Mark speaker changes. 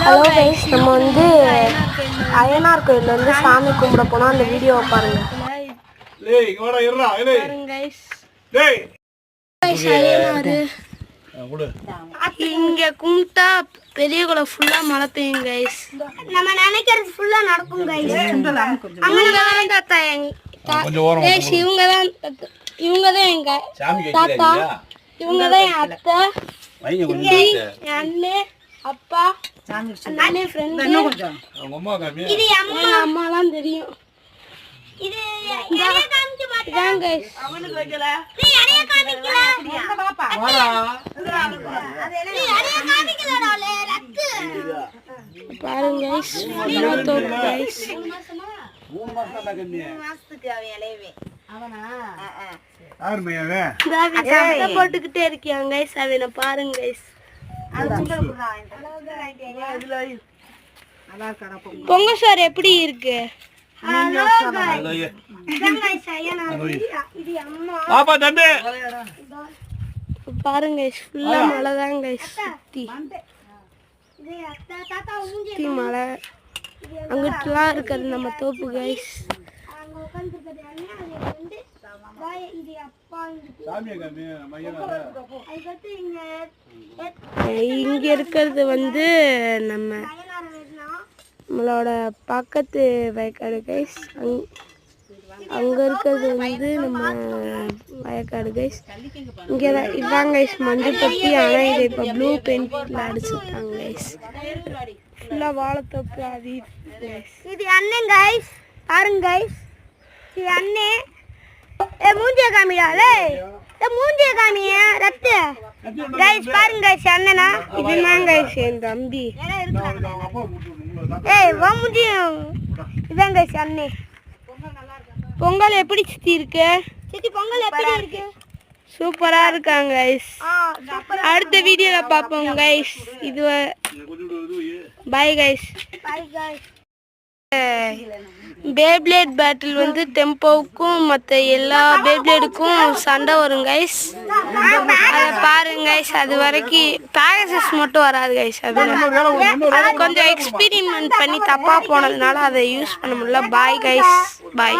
Speaker 1: Hello guys, நம்ம வந்து அய்யனார் கோயில்ல வந்து சாமி கும்பிட போனோம். அந்த வீடியோவை பாருங்க. இங்க கும்பிட்டா பெரிய குளம் ஃபுல்லா மழை பெய்யும் கைஸ். நம்ம நினைக்கிறது ஃபுல்லா நடக்கும் கைஸ். இவங்கதான் தாத்தா, இவங்கதான் எங்க தாத்தா, இவங்கதான் என் அத்தை, என் அண்ணன், அப்பா, அண்ணே ஃப்ரெண்ட், இது அம்மாலாம் தெரியும். இது யாரைய காமிக்க மாட்டேன் கைஸ். அவனுக்கு வைக்கல நீ யாரைய காமிக்கல வாடா நீ யாரைய காமிக்கலடா ரக்கு பாருங்க கைஸ். ஃபுல்லா தோப்பு கைஸ்.
Speaker 2: 3 மாசம் தான் கண்ணி. 3 மாசத்துக்கு அவன் இளையவே அவனா யார் மேயவே
Speaker 1: தாவி சண்டை போட்டுக்கிட்டே இருக்காங்க கைஸ். அவனை பாருங்க கைஸ். பொங்க சார் எப்படி இருக்கு? பாருங்க ஃபுல்லா மழை தான் கைஸ். சுத்தி மழை. அங்கிட்டுலாம் இருக்கிறது நம்ம தோப்பு கைஸ். இங்க இருக்கிறது வந்து நம்மளோட பக்கத்து வயக்காடு கைஸ். அங்க இருக்கிறது வந்து நம்ம வயக்காடு கைஸ். இங்கதான் இதான் கைஸ் மஞ்சள் தொட்டி. ஆனா இதை இப்ப ப்ளூ பெயிண்ட்ல அடிச்சுட்டாங்க கைஸ். ஃபுல்லா வாழைத்தோப்பு. அது இது அண்ணன் கைஸ். பாருங்க கைஸ், இது அண்ணன். மூஞ்சிய காமிடாலே, மூஞ்சிய காமிய ரத்து கைஸ். பாருங்க கைஸ், அண்ணனா இதுதான் கைஸ் என் தம்பி. மூஞ்சியும் இதான் கைஸ் அண்ணே. பொங்கல் எப்படி சித்தி இருக்கு? சித்தி பொங்கல் எப்படி இருக்கு? சூப்பரா இருக்காங்க கைஸ். அடுத்த வீடியோல பார்ப்போம் கைஸ். இது பை கைஸ். பேப்ளேட் பேட்டில் வந்து டெம்போவுக்கும் மற்ற எல்லா பேப்ளேடுக்கும் சண்டை வரும் கைஸ். அதை பாருங்க கைஸ். அது வரைக்கும் பேகசஸ் மட்டும் வராது கைஸ். அது கொஞ்சம் எக்ஸ்பீரிமெண்ட் பண்ணி தப்பாக போனதுனால அதை யூஸ் பண்ண முடியல. பாய் கைஸ், பாய்.